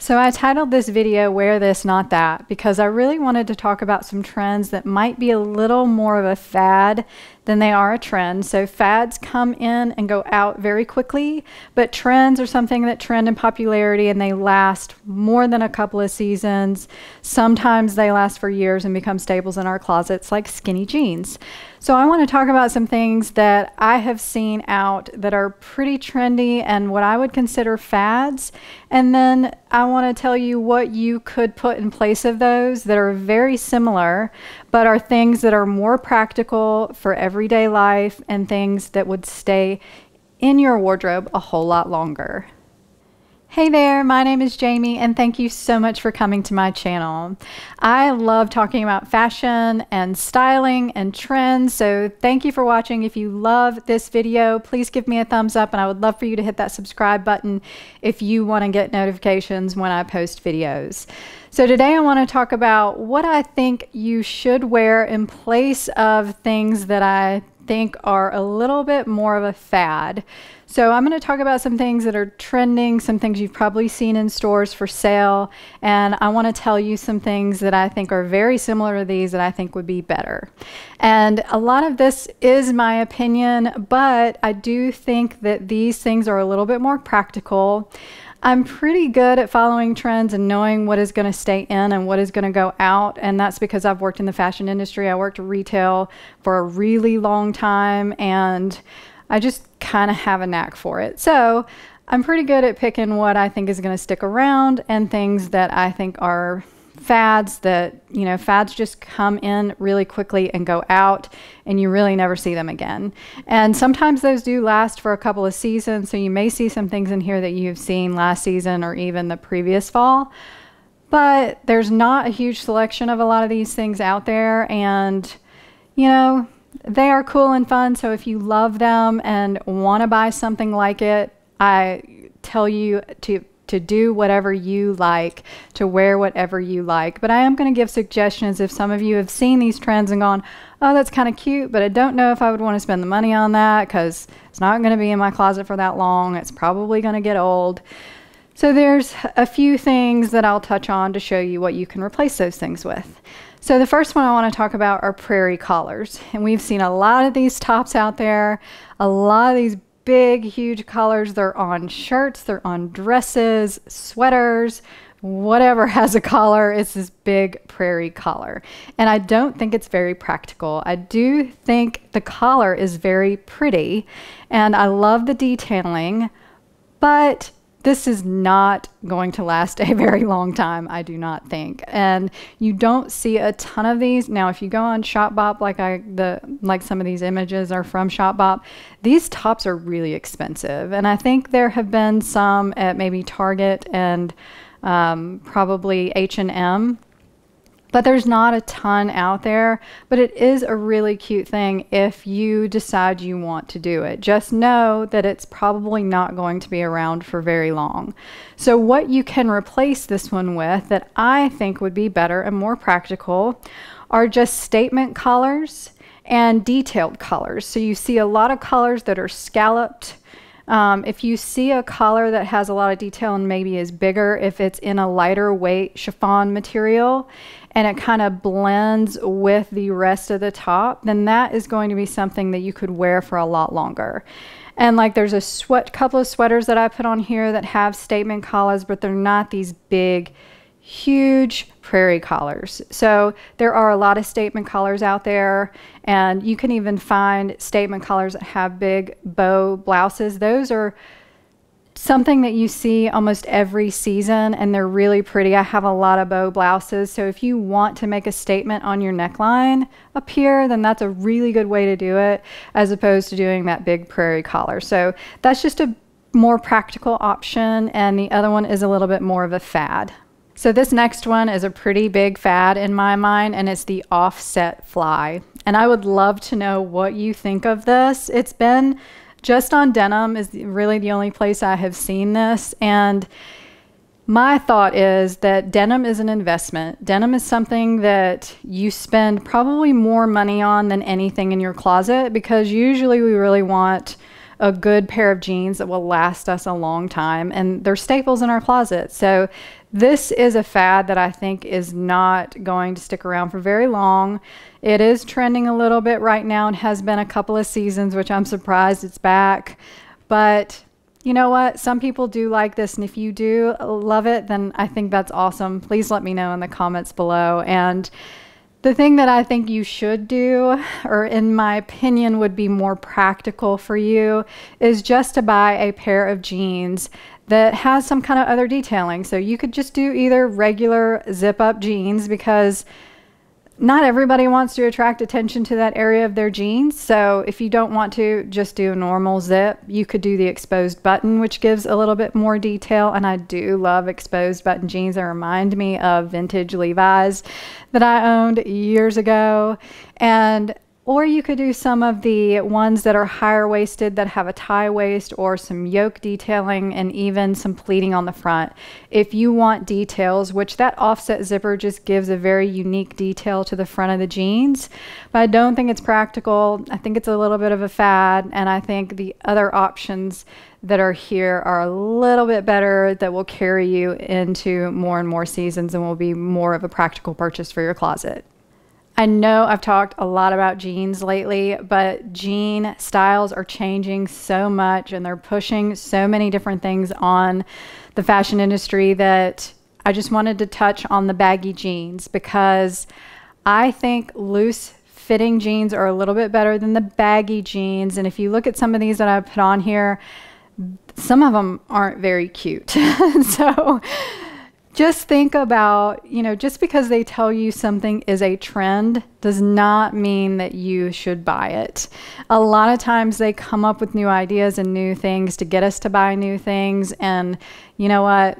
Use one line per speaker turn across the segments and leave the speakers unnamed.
So I titled this video, Wear This, Not That, because I really wanted to talk about some trends that might be a little more of a fad than they are a trend. So fads come in and go out very quickly, but trends are something that trend in popularity and they last more than a couple of seasons. Sometimes they last for years and become staples in our closets, like skinny jeans. So I want to talk about some things that I have seen out that are pretty trendy and what I would consider fads. And then I want to tell you what you could put in place of those that are very similar, but are things that are more practical for everyday life and things that would stay in your wardrobe a whole lot longer. Hey there, my name is Jamie and thank you so much for coming to my channel. I love talking about fashion and styling and trends, so thank you for watching. If you love this video, please give me a thumbs up and I would love for you to hit that subscribe button if you want to get notifications when I post videos. So today I want to talk about what I think you should wear in place of things that I think are a little bit more of a fad. So I'm going to talk about some things that are trending, some things you've probably seen in stores for sale, and I want to tell you some things that I think are very similar to these that I think would be better. And a lot of this is my opinion, but I do think that these things are a little bit more practical. I'm pretty good at following trends and knowing what is going to stay in and what is going to go out, and that's because I've worked in the fashion industry. I worked retail for a really long time, and I just kind of have a knack for it. So I'm pretty good at picking what I think is going to stick around and things that I think are fads that, you know, fads just come in really quickly and go out and you really never see them again. And sometimes those do last for a couple of seasons. So you may see some things in here that you've seen last season or even the previous fall, but there's not a huge selection of a lot of these things out there. And, you know, they are cool and fun, so if you love them and want to buy something like it, I tell you to do whatever you like, to wear whatever you like. But I am going to give suggestions if some of you have seen these trends and gone, oh, that's kind of cute, but I don't know if I would want to spend the money on that because it's not going to be in my closet for that long. It's probably going to get old. So there's a few things that I'll touch on to show you what you can replace those things with. So the first one I want to talk about are Prairie Collars. And we've seen a lot of these tops out there, a lot of these big, huge collars. They're on shirts, they're on dresses, sweaters, whatever has a collar. It's this big Prairie collar. And I don't think it's very practical. I do think the collar is very pretty and I love the detailing, but this is not going to last a very long time, I do not think. And you don't see a ton of these. Now, if you go on Shopbop, like some of these images are from Shopbop, these tops are really expensive. And I think there have been some at maybe Target and probably H&M. But there's not a ton out there, but it is a really cute thing if you decide you want to do it. Just know that it's probably not going to be around for very long. So what you can replace this one with that I think would be better and more practical are just statement collars and detailed collars. So you see a lot of collars that are scalloped. If you see a collar that has a lot of detail and maybe is bigger, if it's in a lighter weight chiffon material and it kind of blends with the rest of the top, then that is going to be something that you could wear for a lot longer. And like there's a couple of sweaters that I put on here that have statement collars, but they're not these big, huge Prairie collars. So there are a lot of statement collars out there, and you can even find statement collars that have big bow blouses. Those are something that you see almost every season, and they're really pretty. I have a lot of bow blouses, so if you want to make a statement on your neckline up here, then that's a really good way to do it, as opposed to doing that big Prairie collar. So that's just a more practical option, and the other one is a little bit more of a fad. So this next one is a pretty big fad in my mind, and it's the offset fly. And I would love to know what you think of this. It's been just on denim is really the only place I have seen this. And my thought is that denim is an investment. Denim is something that you spend probably more money on than anything in your closet, because usually we really want a good pair of jeans that will last us a long time, and they're staples in our closet. So this is a fad that I think is not going to stick around for very long. It is trending a little bit right now and has been a couple of seasons, which I'm surprised it's back. But you know what? Some people do like this, and if you do love it, then I think that's awesome. Please let me know in the comments below. And the thing that I think you should do, or in my opinion would be more practical for you, is just to buy a pair of jeans that has some kind of other detailing. So you could just do either regular zip-up jeans, because not everybody wants to attract attention to that area of their jeans. So if you don't want to just do a normal zip, you could do the exposed button, which gives a little bit more detail. And I do love exposed button jeans. They remind me of vintage Levi's that I owned years ago. Or you could do some of the ones that are higher waisted that have a tie waist or some yoke detailing and even some pleating on the front. If you want details, which that offset zipper just gives a very unique detail to the front of the jeans, but I don't think it's practical. I think it's a little bit of a fad, and I think the other options that are here are a little bit better, that will carry you into more and more seasons and will be more of a practical purchase for your closet. I know I've talked a lot about jeans lately, but jean styles are changing so much and they're pushing so many different things on the fashion industry that I just wanted to touch on the baggy jeans, because I think loose fitting jeans are a little bit better than the baggy jeans. And if you look at some of these that I put on here, some of them aren't very cute. So just think about, just because they tell you something is a trend does not mean that you should buy it. A lot of times they come up with new ideas and new things to get us to buy new things, and you know what?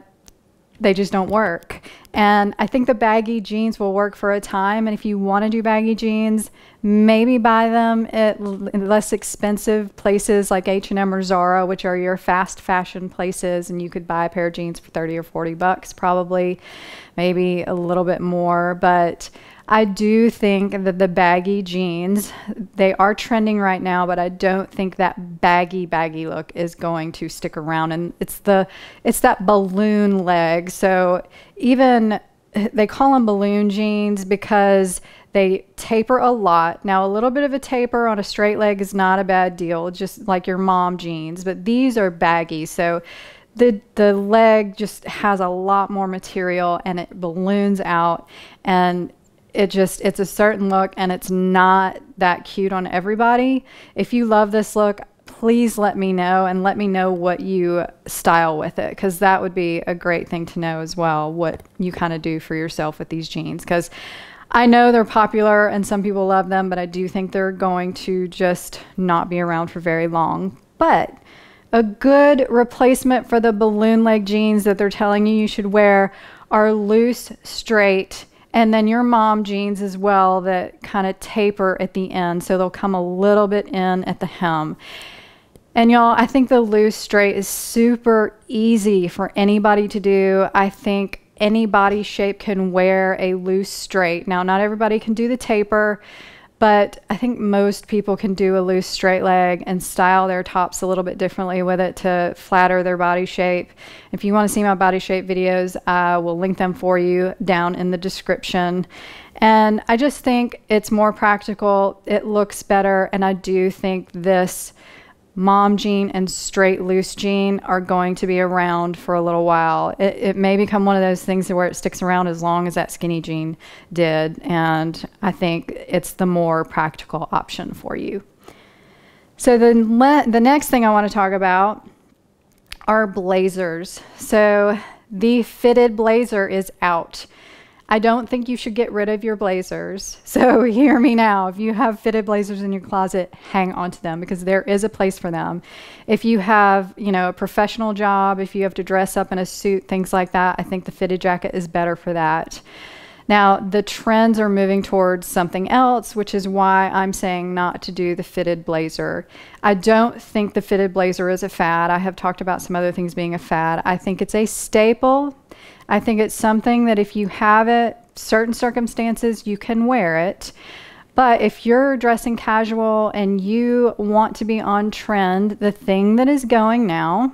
They just don't work. And I think the baggy jeans will work for a time. And if you want to do baggy jeans, maybe buy them at less expensive places like H&M or Zara, which are your fast fashion places. And you could buy a pair of jeans for 30 or 40 bucks, probably, maybe a little bit more. But I do think that the baggy jeans, they are trending right now, but I don't think that baggy look is going to stick around. And it's that balloon leg. So even they call them balloon jeans because they taper a lot. Now, a little bit of a taper on a straight leg is not a bad deal, just like your mom jeans, but these are baggy. So the leg just has a lot more material and it balloons out, and it's a certain look, and it's not that cute on everybody. If you love this look, please let me know, and let me know what you style with it, because that would be a great thing to know as well, what you kind of do for yourself with these jeans, because I know they're popular and some people love them, but I do think they're going to just not be around for very long. But a good replacement for the balloon leg jeans that they're telling you should wear are loose, straight, and then your mom jeans as well that kind of taper at the end, so they'll come a little bit in at the hem. And y'all, I think the loose straight is super easy for anybody to do. I think any body shape can wear a loose straight. Now, not everybody can do the taper, but I think most people can do a loose straight leg and style their tops a little bit differently with it to flatter their body shape. If you want to see my body shape videos, I will link them for you down in the description. And I just think it's more practical, it looks better, and I do think this mom jean and straight loose jean are going to be around for a little while. It may become one of those things where it sticks around as long as that skinny jean did, and I think it's the more practical option for you. So the next thing I want to talk about are blazers. So the fitted blazer is out. I don't think you should get rid of your blazers. So hear me now. If you have fitted blazers in your closet, hang on to them, because there is a place for them. If you have, a professional job, if you have to dress up in a suit, things like that, I think the fitted jacket is better for that. Now, the trends are moving towards something else, which is why I'm saying not to do the fitted blazer. I don't think the fitted blazer is a fad. I have talked about some other things being a fad. I think it's a staple. I think it's something that if you have it, certain circumstances, you can wear it. But if you're dressing casual and you want to be on trend, the thing that is going now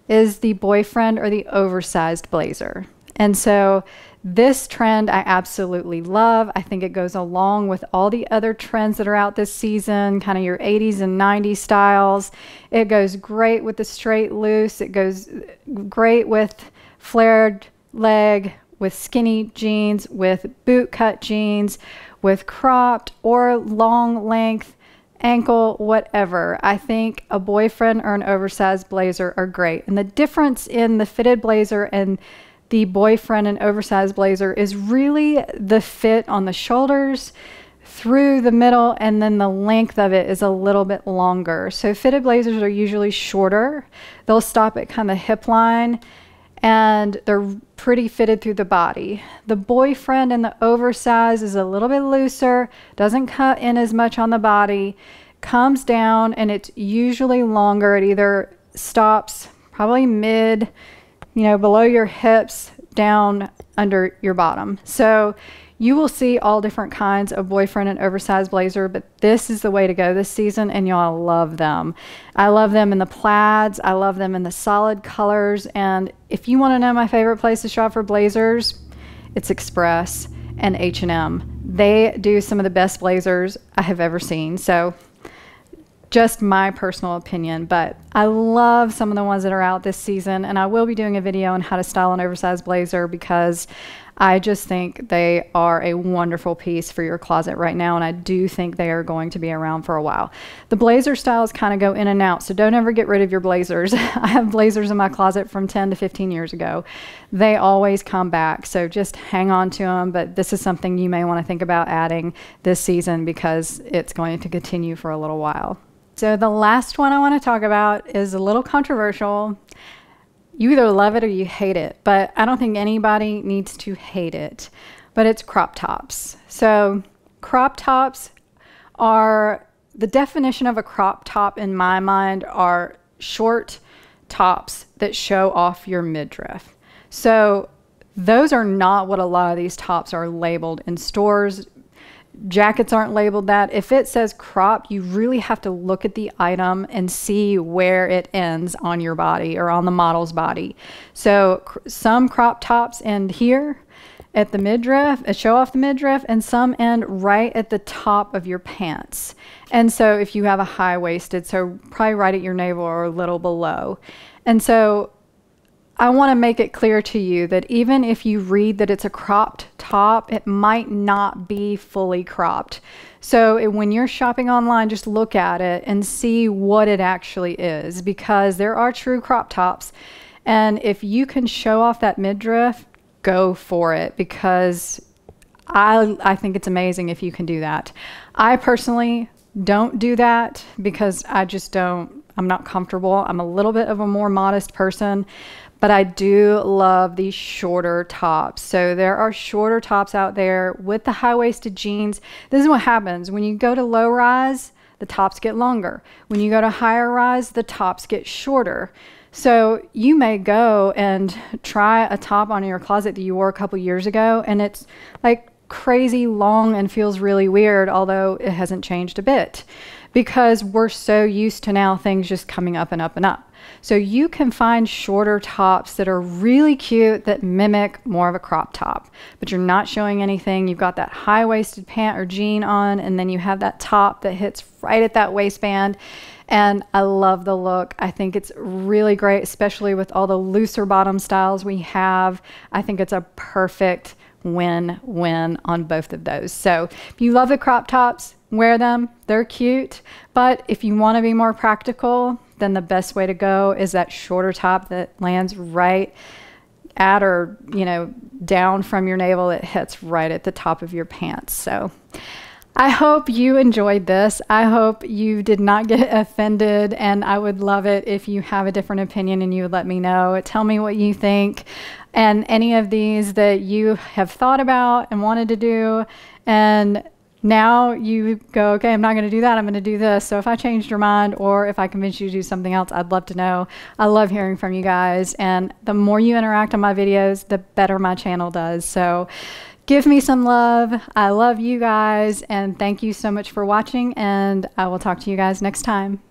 is the boyfriend or the oversized blazer. And so this trend I absolutely love. I think it goes along with all the other trends that are out this season, kind of your 80s and 90s styles. It goes great with the straight loose. It goes great with flared leg, with skinny jeans, with boot cut jeans, with cropped or long length, ankle, whatever. I think a boyfriend or an oversized blazer are great. And the difference in the fitted blazer and the boyfriend and oversized blazer is really the fit on the shoulders through the middle, and then the length of it is a little bit longer. So fitted blazers are usually shorter. They'll stop at kind of hip line, and they're pretty fitted through the body. The boyfriend and the oversized is a little bit looser, doesn't cut in as much on the body, comes down, and it's usually longer. It either stops probably mid, below your hips, down under your bottom. So you will see all different kinds of boyfriend and oversized blazer, but this is the way to go this season, and y'all love them. I love them in the plaids. I love them in the solid colors. And if you want to know my favorite place to shop for blazers, it's Express and H&M. They do some of the best blazers I have ever seen. So just my personal opinion, but I love some of the ones that are out this season, and I will be doing a video on how to style an oversized blazer because I just think they are a wonderful piece for your closet right now, and I do think they are going to be around for a while. The blazer styles kind of go in and out, so don't ever get rid of your blazers. I have blazers in my closet from 10 to 15 years ago. They always come back, so just hang on to them, but this is something you may want to think about adding this season because it's going to continue for a little while. So the last one I want to talk about is a little controversial. You either love it or you hate it, but I don't think anybody needs to hate it, but it's crop tops. So crop tops are, the definition of a crop top in my mind are short tops that show off your midriff. So those are not what a lot of these tops are labeled in stores. Jackets aren't labeled that. If it says crop, you really have to look at the item and see where it ends on your body or on the model's body. So some crop tops end here at the midriff, show off the midriff, and some end right at the top of your pants. And so if you have a high-waisted, so probably right at your navel or a little below. And so I want to make it clear to you that even if you read that it's a cropped top, it might not be fully cropped. So when you're shopping online, just look at it and see what it actually is, because there are true crop tops. And if you can show off that midriff, go for it, because I think it's amazing if you can do that. I personally don't do that because I'm not comfortable. I'm a little bit of a more modest person. But I do love these shorter tops. So there are shorter tops out there with the high-waisted jeans. This is what happens. When you go to low rise, the tops get longer. When you go to higher rise, the tops get shorter. So you may go and try a top on in your closet that you wore a couple years ago, and it's like crazy long and feels really weird, although it hasn't changed a bit, because we're so used to now things just coming up and up and up. So you can find shorter tops that are really cute that mimic more of a crop top, but you're not showing anything. You've got that high-waisted pant or jean on, and then you have that top that hits right at that waistband. And I love the look. I think it's really great, especially with all the looser bottom styles we have. I think it's a perfect win-win on both of those. So if you love the crop tops, wear them. They're cute. But if you want to be more practical, then the best way to go is that shorter top that lands right at or, down from your navel. It hits right at the top of your pants. So I hope you enjoyed this. I hope you did not get offended, and I would love it if you have a different opinion and you would let me know. Tell me what you think, and any of these that you have thought about and wanted to do, and now you go, okay, I'm not going to do that, I'm going to do this. So if I changed your mind or if I convinced you to do something else, I'd love to know. I love hearing from you guys, and the more you interact on my videos, the better my channel does. So Give me some love. I love you guys, and thank you so much for watching, and I will talk to you guys next time.